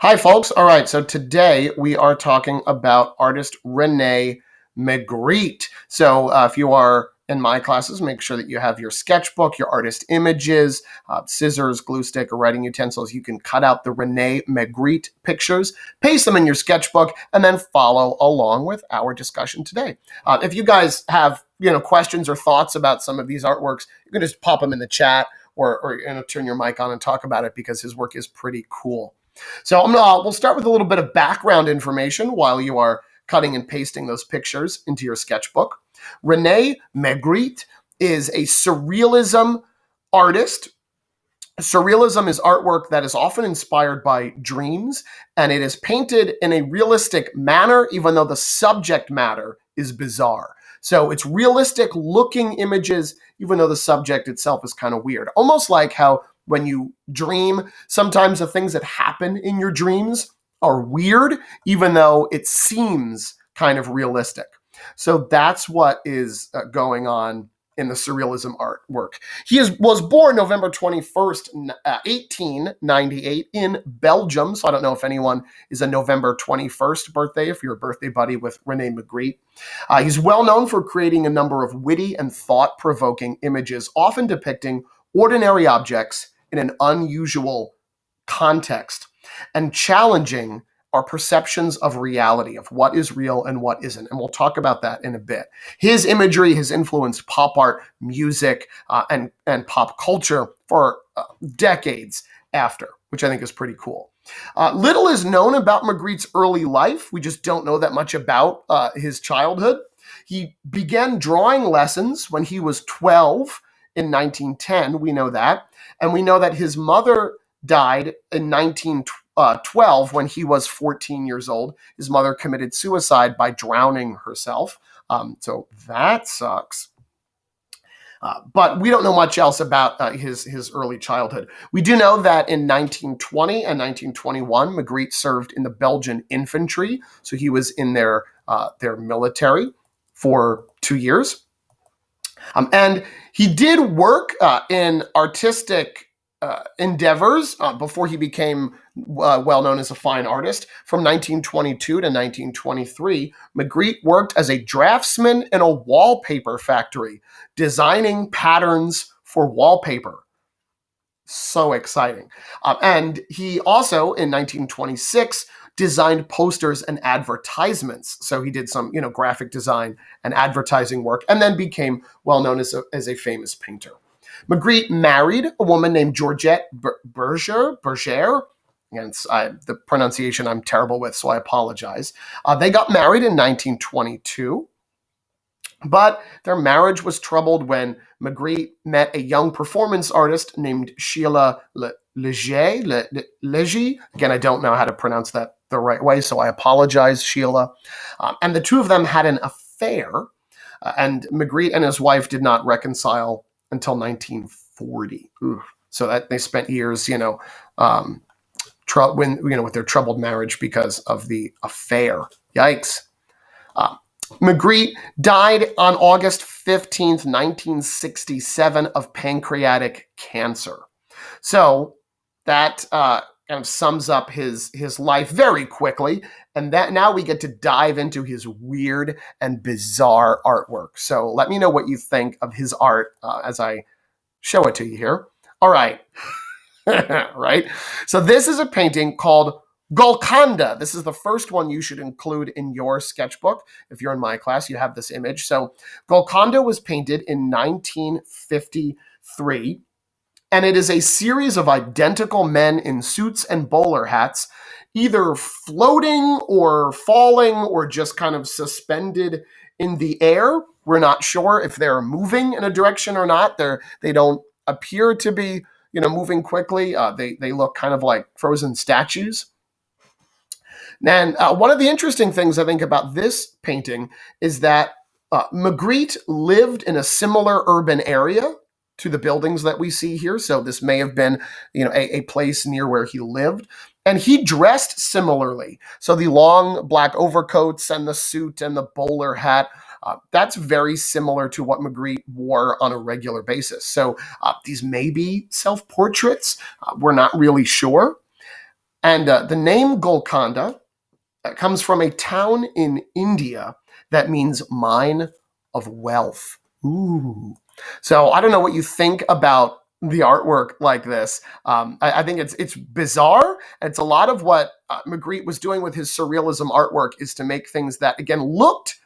Hi, folks. All right, so today we are talking about artist Rene Magritte. So if you are in my classes, make sure that you have your sketchbook, your artist images, scissors, glue stick, or writing utensils. You can cut out the Rene Magritte pictures, paste them in your sketchbook, and then follow along with our discussion today. If you guys have questions or thoughts about some of these artworks, you can just pop them in the chat or turn your mic on and talk about it because his work is pretty cool. So we'll start with a little bit of background information while you are cutting and pasting those pictures into your sketchbook. Rene Magritte is a surrealism artist. Surrealism is artwork that is often inspired by dreams, and it is painted in a realistic manner, even though the subject matter is bizarre. So it's realistic looking images, even though the subject itself is kind of weird. Almost like how when you dream, sometimes the things that happen in your dreams are weird, even though it seems kind of realistic. So that's what is going on in the surrealism artwork. He was born November 21st, 1898 in Belgium. So I don't know if anyone is a November 21st birthday, if you're a birthday buddy with Rene Magritte. He's well known for creating a number of witty and thought-provoking images, often depicting ordinary objects in an unusual context and challenging our perceptions of reality, of what is real and what isn't. And we'll talk about that in a bit. His imagery has influenced pop art, music, and pop culture for decades after, which I think is pretty cool. Little is known about Magritte's early life. We just don't know that much about his childhood. He began drawing lessons when he was 12 in 1910. We know that. And we know that his mother died in 1912 when he was 14 years old. His mother committed suicide by drowning herself. So that sucks. But we don't know much else about his early childhood. We do know that in 1920 and 1921, Magritte served in the Belgian infantry. So he was in their military for 2 years. And he did work in artistic endeavors before he became well known as a fine artist. From 1922 to 1923, Magritte worked as a draftsman in a wallpaper factory, designing patterns for wallpaper. So exciting. And he also, in 1926, designed posters and advertisements. So he did some, graphic design and advertising work, and then became well known as a famous painter. Magritte married a woman named Georgette Berger. And the pronunciation I'm terrible with, so I apologize. They got married in 1922, but their marriage was troubled when Magritte met a young performance artist named Sheila Leger. Again, I don't know how to pronounce that the right way, so I apologize, Sheila. And the two of them had an affair, and Magritte and his wife did not reconcile until 1940. So that they spent years, with their troubled marriage because of the affair. Yikes. Magritte died on August 15th, 1967 of pancreatic cancer. So that kind of sums up his life very quickly. And that now we get to dive into his weird and bizarre artwork. So let me know what you think of his art as I show it to you here. All right. Right. So this is a painting called Golconda. This is the first one you should include in your sketchbook. If you're in my class, you have this image. So Golconda was painted in 1953, and it is a series of identical men in suits and bowler hats, either floating or falling or just kind of suspended in the air. We're not sure if they're moving in a direction or not. They don't appear to be, moving quickly. They look kind of like frozen statues. And one of the interesting things I think about this painting is that Magritte lived in a similar urban area to the buildings that we see here. So this may have been, a place near where he lived. And he dressed similarly. So the long black overcoats and the suit and the bowler hat, that's very similar to what Magritte wore on a regular basis. So these may be self-portraits. We're not really sure. And the name Golconda comes from a town in India that means mine of wealth. Ooh. So I don't know what you think about the artwork like this. I think it's bizarre. It's a lot of what Magritte was doing with his surrealism artwork is to make things that, again, looked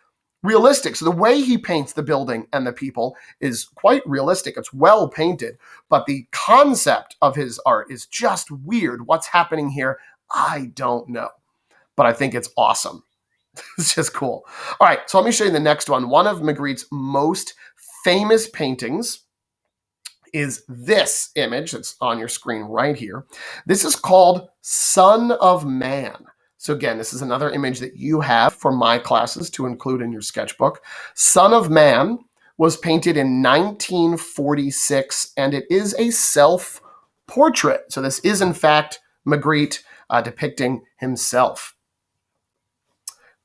realistic. So the way he paints the building and the people is quite realistic. It's well painted, but the concept of his art is just weird. What's happening here? I don't know, but I think it's awesome. It's just cool. All right, so let me show you the next one. One of Magritte's most famous paintings is this image that's on your screen right here. This is called Son of Man. So again, this is another image that you have for my classes to include in your sketchbook. Son of Man was painted in 1946, and it is a self-portrait. So this is, in fact, Magritte depicting himself.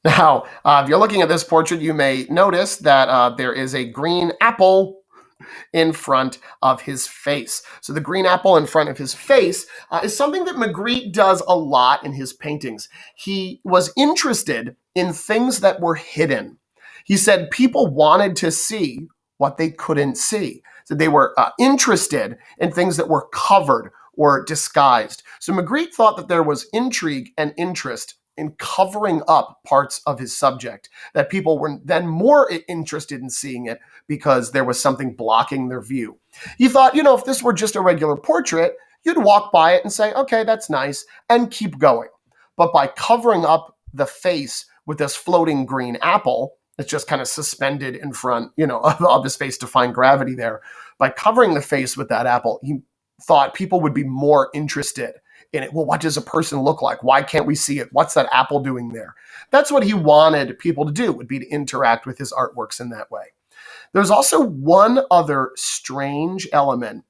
Now, if you're looking at this portrait, you may notice that there is a green apple in front of his face. So the green apple in front of his face is something that Magritte does a lot in his paintings. He was interested in things that were hidden. He said people wanted to see what they couldn't see. So they were interested in things that were covered or disguised. So Magritte thought that there was intrigue and interest in covering up parts of his subject, that people were then more interested in seeing it because there was something blocking their view. He thought, if this were just a regular portrait, you'd walk by it and say, okay, that's nice, and keep going. But by covering up the face with this floating green apple, it's just kind of suspended in front, of his face, defying gravity there. By covering the face with that apple, he thought people would be more interested in it. Well, what does a person look like? Why can't we see it? What's that apple doing there? That's what he wanted people to do, would be to interact with his artworks in that way. There's also one other strange element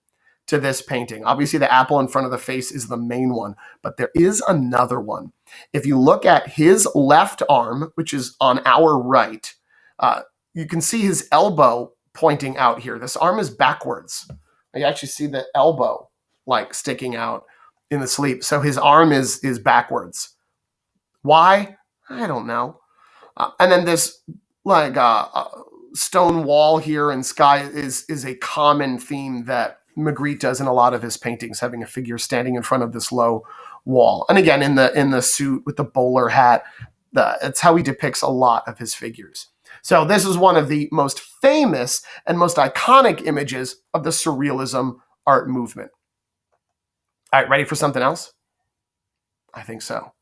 to this painting. Obviously, the apple in front of the face is the main one, but there is another one. If you look at his left arm, which is on our right, you can see his elbow pointing out here. This arm is backwards. You actually see the elbow sticking out in the sleeve. So his arm is backwards. Why? I don't know. And then this stone wall here and sky is a common theme that Magritte does in a lot of his paintings, having a figure standing in front of this low wall. And again, in the suit with the bowler hat, it's how he depicts a lot of his figures. So this is one of the most famous and most iconic images of the surrealism art movement. All right, ready for something else? I think so.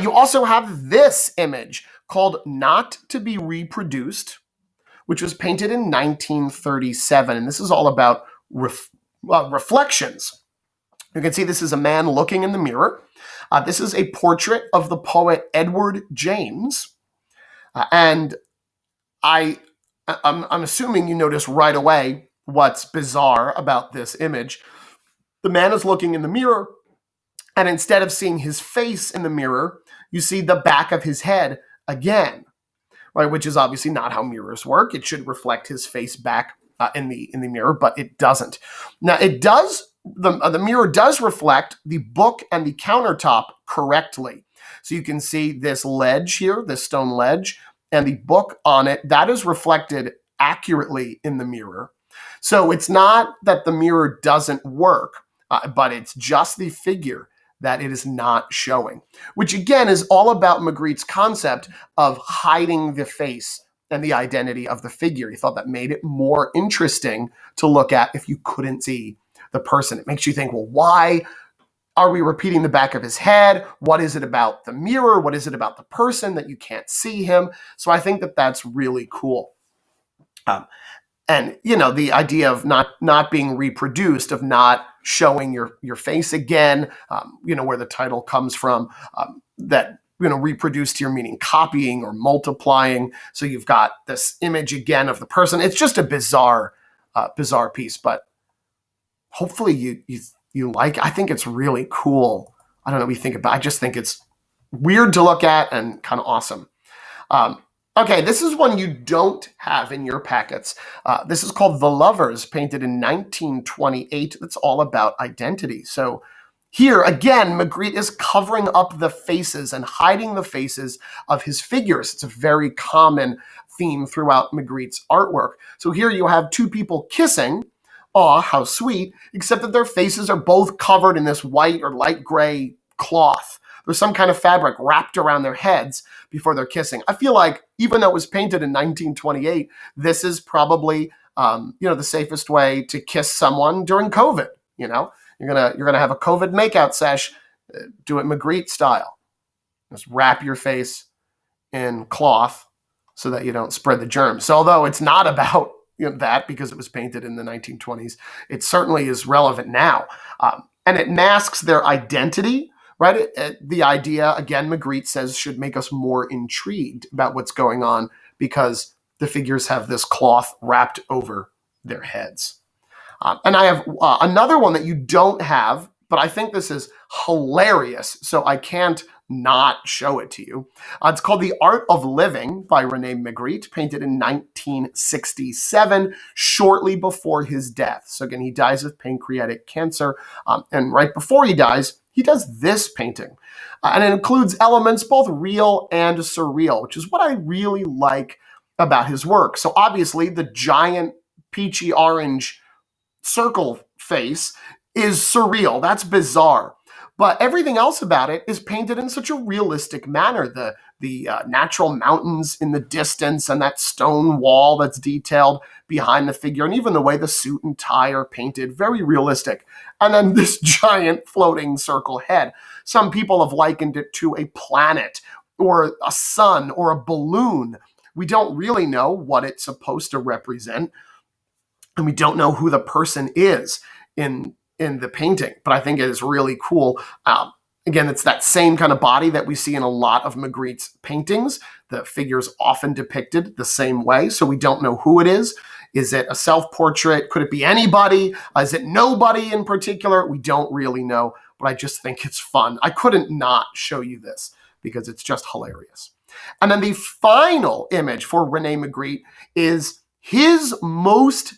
You also have this image called Not to be Reproduced, which was painted in 1937. And this is all about reflections. You can see this is a man looking in the mirror. This is a portrait of the poet Edward James. And I'm assuming you notice right away what's bizarre about this image. The man is looking in the mirror, and instead of seeing his face in the mirror, you see the back of his head again, right? Which is obviously not how mirrors work. It should reflect his face back in the mirror, but it doesn't. Now, it does. The mirror does reflect the book and the countertop correctly. So you can see this ledge here, this stone ledge, and the book on it, that is reflected accurately in the mirror. So it's not that the mirror doesn't work, but it's just the figure that it is not showing, which again is all about Magritte's concept of hiding the face and the identity of the figure. He thought that made it more interesting to look at if you couldn't see the person. It makes you think, well, why are we repeating the back of his head? What is it about the mirror? What is it about the person that you can't see him? So I think that that's really cool. And, the idea of not being reproduced, of not showing your face again, where the title comes from, that, reproduced here meaning copying or multiplying. So you've got this image again of the person. It's just a bizarre piece, but hopefully you like. I think it's really cool. I don't know what you think about it. I just think it's weird to look at and kind of awesome. Okay, this is one you don't have in your packets. This is called The Lovers, painted in 1928. It's all about identity. So Here, again, Magritte is covering up the faces and hiding the faces of his figures. It's a very common theme throughout Magritte's artwork. So here you have two people kissing. Aw, how sweet, except that their faces are both covered in this white or light gray cloth. There's some kind of fabric wrapped around their heads before they're kissing. I feel like even though it was painted in 1928, this is probably the safest way to kiss someone during COVID. You're gonna have a COVID makeout sesh, do it Magritte style. Just wrap your face in cloth so that you don't spread the germs. So although it's not about that because it was painted in the 1920s, it certainly is relevant now, and it masks their identity. Right? The idea, again, Magritte says, should make us more intrigued about what's going on because the figures have this cloth wrapped over their heads. And I have another one that you don't have, but I think this is hilarious, so I can't not show it to you. It's called The Art of Living by Rene Magritte, painted in 1967, shortly before his death. So again, he dies of pancreatic cancer, and right before he dies, he does this painting. And it includes elements both real and surreal, which is what I really like about his work. So obviously, the giant peachy orange circle face is surreal. That's bizarre. But everything else about it is painted in such a realistic manner. The natural mountains in the distance and that stone wall that's detailed behind the figure, and even the way the suit and tie are painted, very realistic. And then this giant floating circle head. Some people have likened it to a planet or a sun or a balloon. We don't really know what it's supposed to represent, and we don't know who the person is in the painting, but I think it is really cool. Again, it's that same kind of body that we see in a lot of Magritte's paintings. The figure's often depicted the same way, so we don't know who it is. Is it a self-portrait? Could it be anybody? Is it nobody in particular? We don't really know, but I just think it's fun. I couldn't not show you this because it's just hilarious. And then the final image for Rene Magritte is his most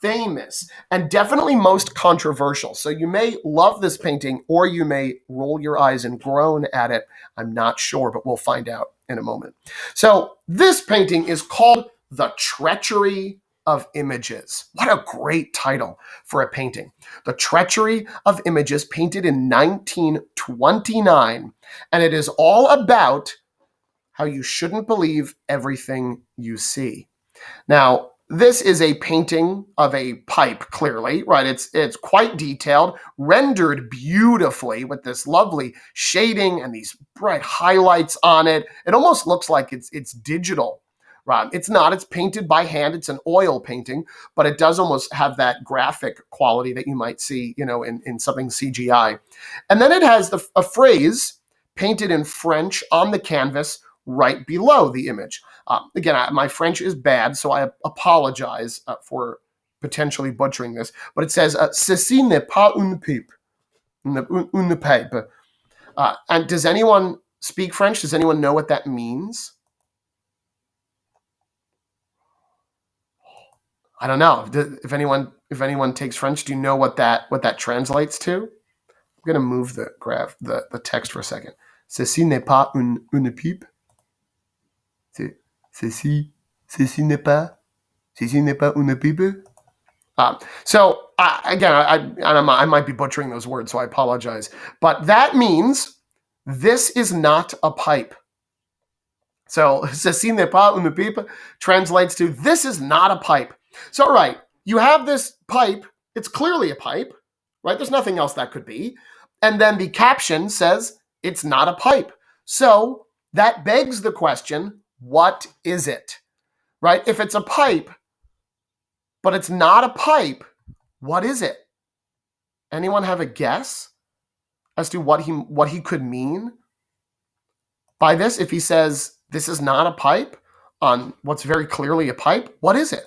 famous and definitely most controversial. So you may love this painting or you may roll your eyes and groan at it. I'm not sure, but we'll find out in a moment. So this painting is called The Treachery of Images. What a great title for a painting. The Treachery of Images, painted in 1929. And it is all about how you shouldn't believe everything you see. Now, this is a painting of a pipe, clearly, right? It's quite detailed, rendered beautifully with this lovely shading and these bright highlights on it. It almost looks like it's digital, right? It's not. It's painted by hand. It's an oil painting, but it does almost have that graphic quality that you might see, in something CGI. And then it has a phrase painted in French on the canvas right below the image. Again, my French is bad, so I apologize for potentially butchering this, but it says, ceci n'est pas une pipe. Une pipe. And does anyone speak French? Does anyone know what that means? I don't know. If anyone takes French, do you know what that translates to? I'm going to move the text for a second. Ceci n'est pas une pipe. Ceci n'est pas une pipe. So again, I might be butchering those words, so I apologize. But that means this is not a pipe. So ceci n'est pas une pipe translates to this is not a pipe. So all right, you have this pipe. It's clearly a pipe, right? There's nothing else that could be. And then the caption says it's not a pipe. So that begs the question, what is it, right? If it's a pipe, but it's not a pipe, what is it? Anyone have a guess as to what he could mean by this? If he says this is not a pipe on what's very clearly a pipe, what is it?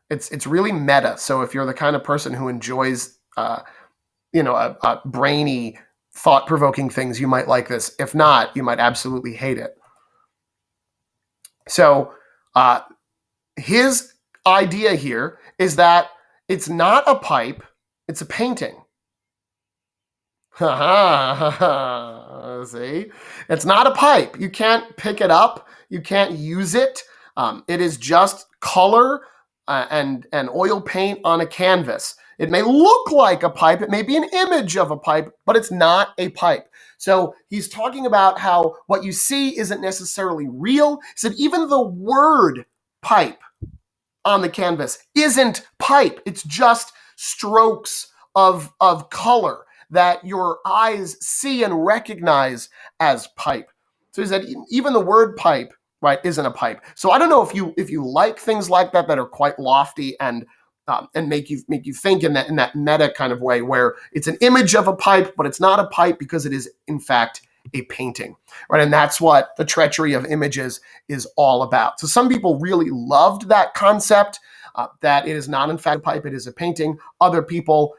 It's really meta. So if you're the kind of person who enjoys, a brainy, thought-provoking things, you might like this. If not, you might absolutely hate it. So his idea here is that It's not a pipe, it's a painting. See? It's not a pipe. You can't pick it up. You can't use it. It is just color and oil paint on a canvas. It may look like a pipe. It may be an image of a pipe, but it's not a pipe. So he's talking about how what you see isn't necessarily real. He said even the word pipe on the canvas isn't pipe. It's just strokes of color that your eyes see and recognize as pipe. So he said even the word pipe, right, isn't a pipe. So I don't know if you like things like that are quite lofty and make you think in that meta kind of way where it's an image of a pipe, but it's not a pipe because it is in fact a painting, right? And that's what the treachery of images is all about. So some people really loved that concept, that it is not in fact a pipe, it is a painting. Other people,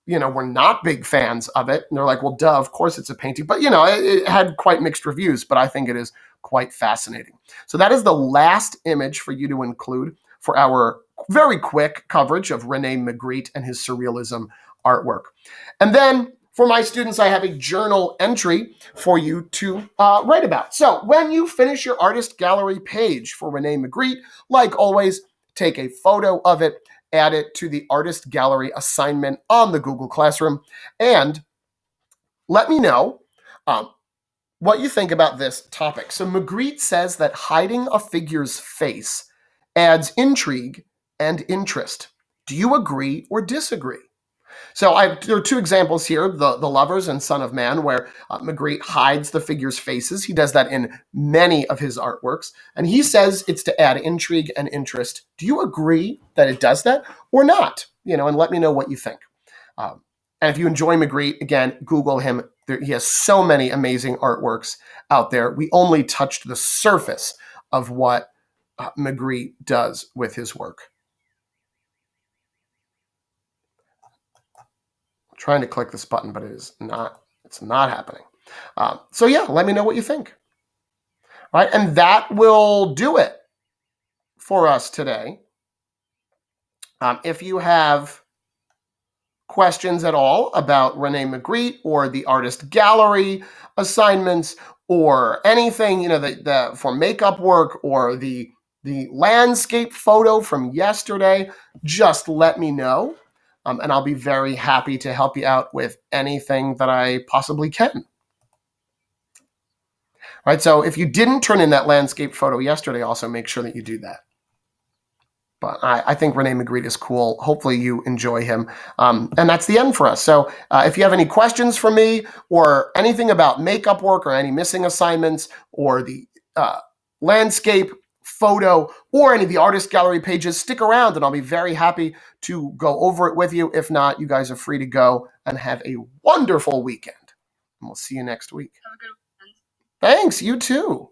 were not big fans of it. And they're like, well, duh, of course it's a painting. But, it had quite mixed reviews, but I think it is quite fascinating. So that is the last image for you to include for our very quick coverage of Rene Magritte and his surrealism artwork. And then for my students, I have a journal entry for you to write about. So when you finish your artist gallery page for Rene Magritte, like always, take a photo of it, add it to the artist gallery assignment on the Google Classroom, and let me know what you think about this topic. So Magritte says that hiding a figure's face adds intrigue and interest. Do you agree or disagree? So there are two examples here, the Lovers and Son of Man, where Magritte hides the figures' faces. He does that in many of his artworks. And he says it's to add intrigue and interest. Do you agree that it does that or not? And let me know what you think. And if you enjoy Magritte, again, Google him. He has so many amazing artworks out there. We only touched the surface of what Magritte does with his work. Trying to click this button, but it's not happening. So yeah, let me know what you think. Right, and that will do it for us today. If you have questions at all about Rene Magritte or the artist gallery assignments or anything, for makeup work or the landscape photo from yesterday, just let me know. And I'll be very happy to help you out with anything that I possibly can. Right, so if you didn't turn in that landscape photo yesterday, also make sure that you do that. But I think Rene Magritte is cool. Hopefully you enjoy him. And that's the end for us. So if you have any questions for me or anything about makeup work or any missing assignments or the landscape photo or any of the artist gallery pages, stick around and I'll be very happy to go over it with you. If not, you guys are free to go and have a wonderful weekend. And we'll see you next week. Have a good weekend. Thanks, you too.